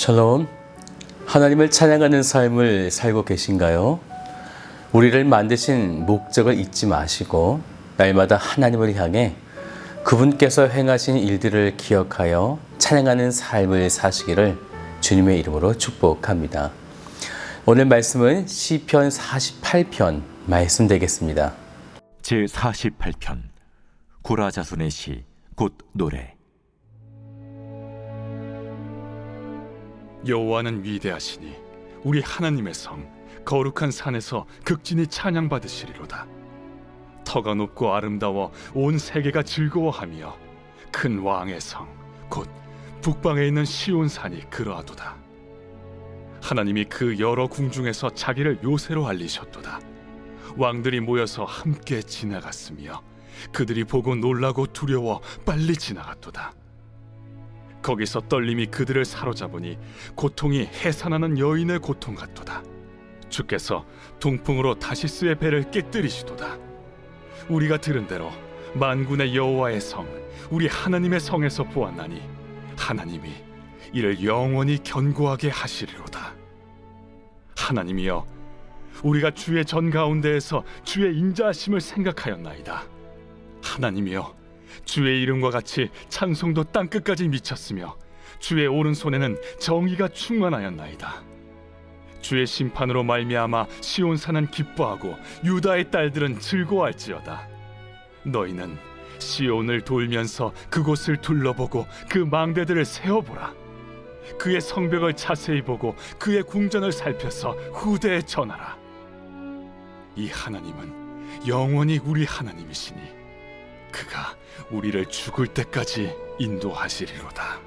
샬롬, 하나님을 찬양하는 삶을 살고 계신가요? 우리를 만드신 목적을 잊지 마시고 날마다 하나님을 향해 그분께서 행하신 일들을 기억하여 찬양하는 삶을 사시기를 주님의 이름으로 축복합니다. 오늘 말씀은 시편 48편 말씀 되겠습니다. 제48편 고라 자손의 시 곧 노래. 여호와는 위대하시니 우리 하나님의 성 거룩한 산에서 극진히 찬양받으시리로다. 터가 높고 아름다워 온 세계가 즐거워하며 큰 왕의 성 곧 북방에 있는 시온산이 그러하도다. 하나님이 그 여러 궁중에서 자기를 요새로 알리셨도다. 왕들이 모여서 함께 지나갔으며 그들이 보고 놀라고 두려워 빨리 지나갔도다. 거기서 떨림이 그들을 사로잡으니 고통이 해산하는 여인의 고통 같도다. 주께서 동풍으로 다시스의 배를 깨뜨리시도다. 우리가 들은 대로 만군의 여호와의 성 우리 하나님의 성에서 보았나니 하나님이 이를 영원히 견고하게 하시리로다. 하나님이여, 우리가 주의 전 가운데에서 주의 인자하심을 생각하였나이다. 하나님이여, 주의 이름과 같이 찬송도 땅끝까지 미쳤으며 주의 오른손에는 정의가 충만하였나이다. 주의 심판으로 말미암아 시온산은 기뻐하고 유다의 딸들은 즐거워할지어다. 너희는 시온을 돌면서 그곳을 둘러보고 그 망대들을 세어보라. 그의 성벽을 자세히 보고 그의 궁전을 살펴서 후대에 전하라. 이 하나님은 영원히 우리 하나님이시니 그가 우리를 죽을 때까지 인도하시리로다.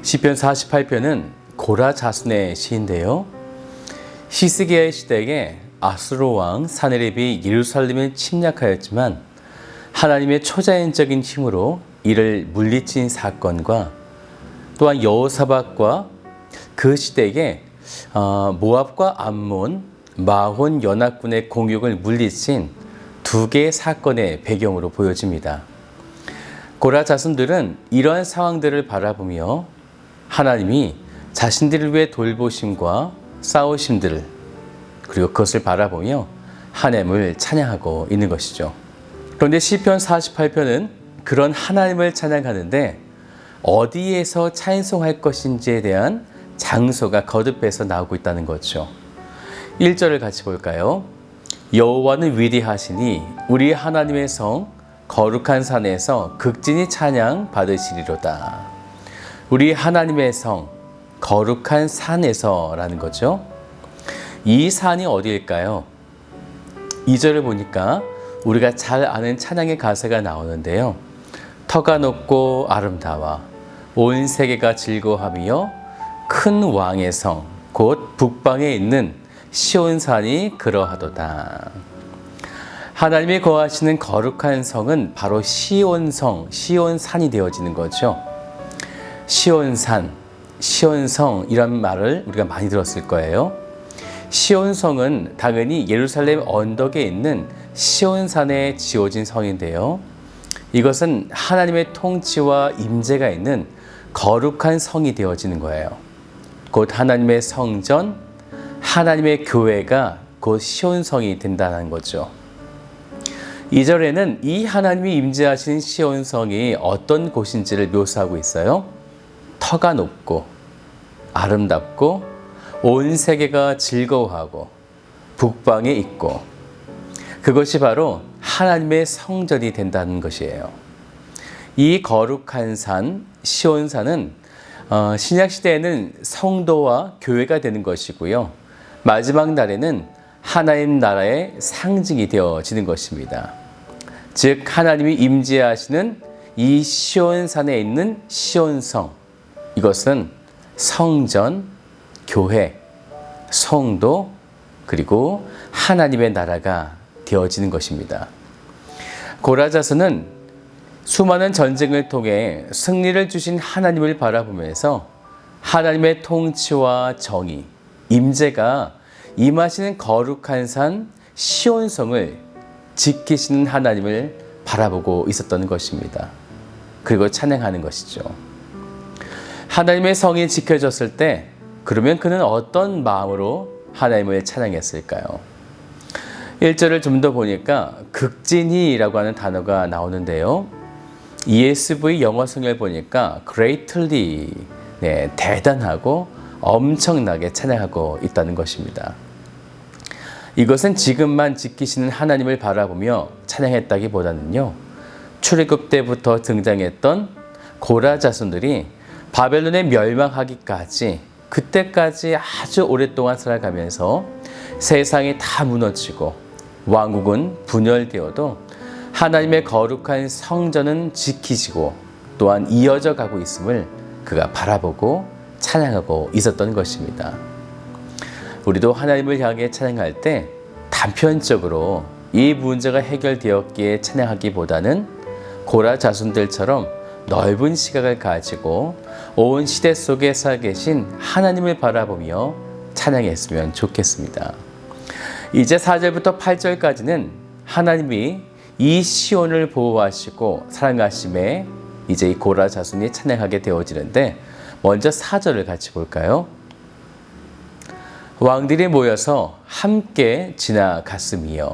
시편 48편은 고라 자손의 시인데요. 히스기야의 시대에 아수르 왕 사네립이 예루살렘을 침략하였지만 하나님의 초자연적인 힘으로 이를 물리친 사건과 또한 여호사밧과 그 시대에 모압과 암몬, 마혼 연합군의 공격을 물리친 두 개의 사건의 배경으로 보여집니다. 고라 자손들은 이러한 상황들을 바라보며 하나님이 자신들을 위해 돌보심과 싸우심들을 그리고 그것을 바라보며 하나님을 찬양하고 있는 것이죠. 그런데 시편 48편은 그런 하나님을 찬양하는데 어디에서 찬송할 것인지에 대한 장소가 거듭해서 나오고 있다는 거죠. 1절을 같이 볼까요? 여호와는 위대하시니 우리 하나님의 성 거룩한 산에서 극진히 찬양 받으시리로다. 우리 하나님의 성 거룩한 산에서라는 거죠. 이 산이 어디일까요? 2절을 보니까 우리가 잘 아는 찬양의 가사가 나오는데요. 터가 높고 아름다워 온 세계가 즐거워하며 큰 왕의 성 곧 북방에 있는 시온산이 그러하도다. 하나님이 거하시는 거룩한 성은 바로 시온성, 시온산이 되어지는 거죠. 시온산, 시온성 이런 말을 우리가 많이 들었을 거예요. 시온성은 당연히 예루살렘 언덕에 있는 시온산에 지어진 성인데요. 이것은 하나님의 통치와 임재가 있는 거룩한 성이 되어지는 거예요. 곧 하나님의 성전, 하나님의 교회가 곧 시온성이 된다는 거죠. 2절에는 이 하나님이 임재하신 시온성이 어떤 곳인지를 묘사하고 있어요. 터가 높고 아름답고 온 세계가 즐거워하고 북방에 있고 그것이 바로 하나님의 성전이 된다는 것이에요. 이 거룩한 산, 시온산은 신약시대에는 성도와 교회가 되는 것이고요. 마지막 날에는 하나님 나라의 상징이 되어지는 것입니다. 즉 하나님이 임재하시는 이 시온산에 있는 시온성, 이것은 성전, 교회, 성도, 그리고 하나님의 나라가 되어지는 것입니다. 고라 자손은 수많은 전쟁을 통해 승리를 주신 하나님을 바라보면서 하나님의 통치와 정의, 임재가 임하시는 거룩한 산 시온성을 지키시는 하나님을 바라보고 있었던 것입니다. 그리고 찬양하는 것이죠. 하나님의 성이 지켜졌을 때 그러면 그는 어떤 마음으로 하나님을 찬양했을까요? 1절을 좀 더 보니까 극진히라고 하는 단어가 나오는데요. ESV 영어 성경을 보니까 greatly, 대단하고 엄청나게 찬양하고 있다는 것입니다. 이것은 지금만 지키시는 하나님을 바라보며 찬양했다기보다는요, 출애굽 때부터 등장했던 고라 자손들이 바벨론에 멸망하기까지, 그때까지 아주 오랫동안 살아가면서 세상이 다 무너지고 왕국은 분열되어도 하나님의 거룩한 성전은 지키시고 또한 이어져 가고 있음을 그가 바라보고 찬양하고 있었던 것입니다. 우리도 하나님을 향해 찬양할 때 단편적으로 이 문제가 해결되었기에 찬양하기보다는 고라 자손들처럼 넓은 시각을 가지고 온 시대 속에 살계신 하나님을 바라보며 찬양했으면 좋겠습니다. 이제 4절부터 8절까지는 하나님이 이 시온을 보호하시고 사랑하심에 이제 이 고라 자손이 찬양하게 되어지는데, 먼저 4절을 같이 볼까요? 왕들이 모여서 함께 지나갔으며.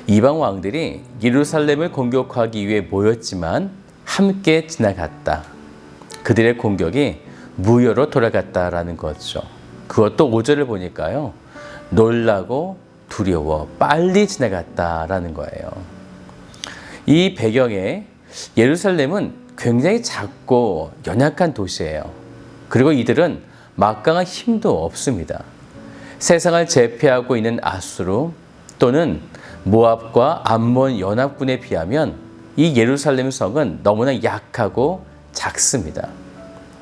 이방 왕들이 예루살렘을 공격하기 위해 모였지만 함께 지나갔다. 그들의 공격이 무효로 돌아갔다라는 거죠. 그것도 5절을 보니까요, 놀라고 두려워 빨리 지나갔다라는 거예요. 이 배경에 예루살렘은 굉장히 작고 연약한 도시예요. 그리고 이들은 막강한 힘도 없습니다. 세상을 제패하고 있는 아수르 또는 모압과 암몬 연합군에 비하면 이 예루살렘 성은 너무나 약하고 작습니다.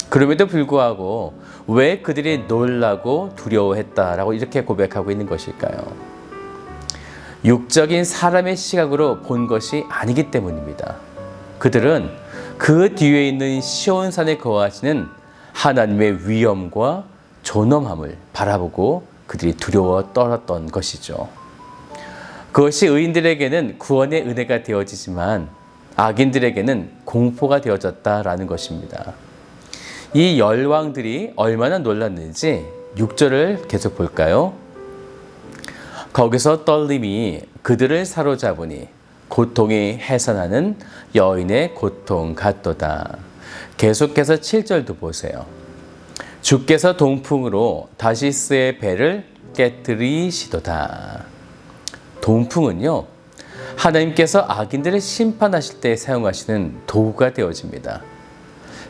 그럼에도 불구하고 왜 그들이 놀라고 두려워했다라고 이렇게 고백하고 있는 것일까요? 육적인 사람의 시각으로 본 것이 아니기 때문입니다. 그들은 그 뒤에 있는 시온산에 거하시는 하나님의 위엄과 존엄함을 바라보고 그들이 두려워 떨었던 것이죠. 그것이 의인들에게는 구원의 은혜가 되어지지만 악인들에게는 공포가 되어졌다라는 것입니다. 이 열왕들이 얼마나 놀랐는지 6절을 계속 볼까요? 거기서 떨림이 그들을 사로잡으니 고통이 해산하는 여인의 고통 같도다. 계속해서 7절도 보세요. 주께서 동풍으로 다시스의 배를 깨뜨리시도다. 동풍은요, 하나님께서 악인들을 심판하실 때 사용하시는 도구가 되어집니다.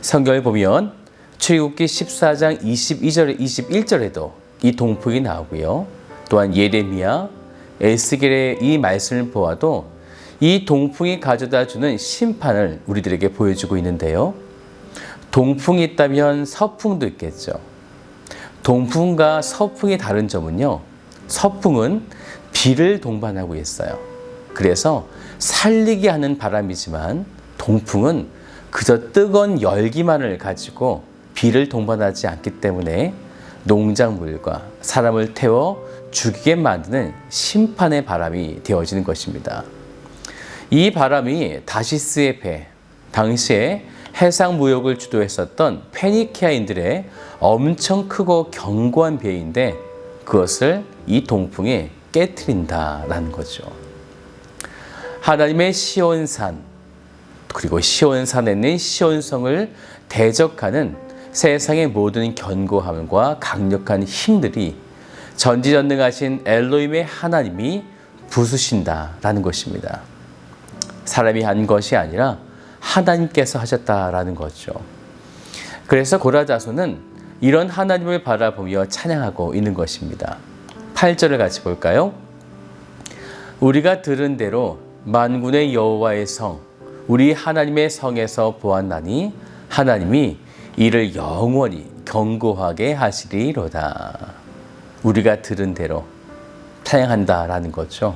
성경을 보면 출애굽기 14장 22절, 21절에도 이 동풍이 나오고요. 또한 예레미야, 에스겔의 이 말씀을 보아도 이 동풍이 가져다 주는 심판을 우리들에게 보여주고 있는데요. 동풍이 있다면 서풍도 있겠죠. 동풍과 서풍의 다른 점은요, 서풍은 비를 동반하고 있어요. 그래서 살리게 하는 바람이지만 동풍은 그저 뜨거운 열기만을 가지고 비를 동반하지 않기 때문에 농작물과 사람을 태워 죽이게 만드는 심판의 바람이 되어지는 것입니다. 이 바람이 다시스의 배, 당시에 해상 무역을 주도했었던 페니키아인들의 엄청 크고 견고한 배인데 그것을 이 동풍이 깨트린다라는 거죠. 하나님의 시온산, 그리고 시온산에 있는 시온성을 대적하는 세상의 모든 견고함과 강력한 힘들이 전지전능하신 엘로힘의 하나님이 부수신다라는 것입니다. 사람이 한 것이 아니라 하나님께서 하셨다라는 거죠. 그래서 고라 자손은 이런 하나님을 바라보며 찬양하고 있는 것입니다. 8절을 같이 볼까요? 우리가 들은 대로 만군의 여호와의 성, 우리 하나님의 성에서 보았나니 하나님이 이를 영원히 견고하게 하시리로다. 우리가 들은 대로 찬양한다라는 거죠.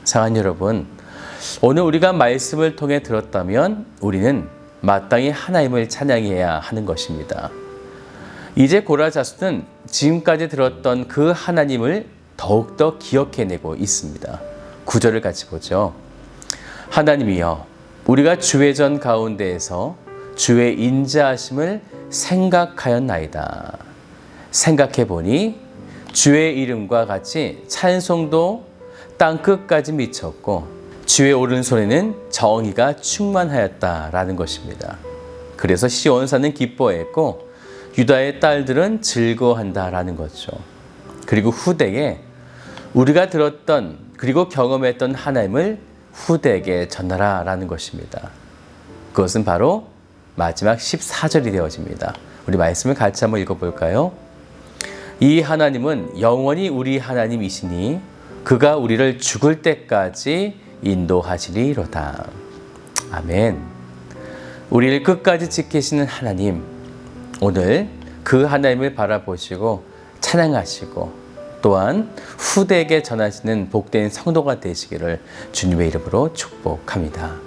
사랑하는 여러분, 오늘 우리가 말씀을 통해 들었다면 우리는 마땅히 하나님을 찬양해야 하는 것입니다. 이제 고라 자손은 지금까지 들었던 그 하나님을 더욱더 기억해내고 있습니다. 9절을 같이 보죠. 하나님이여, 우리가 주의 전 가운데에서 주의 인자하심을 생각하였나이다. 생각해 보니 주의 이름과 같이 찬송도 땅 끝까지 미쳤고 주의 오른손에는 정의가 충만하였다라는 것입니다. 그래서 시온산은 기뻐했고 유다의 딸들은 즐거워한다라는 거죠. 그리고 후대에 우리가 들었던 그리고 경험했던 하나님을 후대에게 전하라라는 것입니다. 그것은 바로 마지막 14절이 되어집니다. 우리 말씀을 같이 한번 읽어볼까요? 이 하나님은 영원히 우리 하나님이시니 그가 우리를 죽을 때까지 인도하시리로다. 아멘. 우리를 끝까지 지키시는 하나님, 오늘 그 하나님을 바라보시고 찬양하시고 또한 후대에게 전하시는 복된 성도가 되시기를 주님의 이름으로 축복합니다.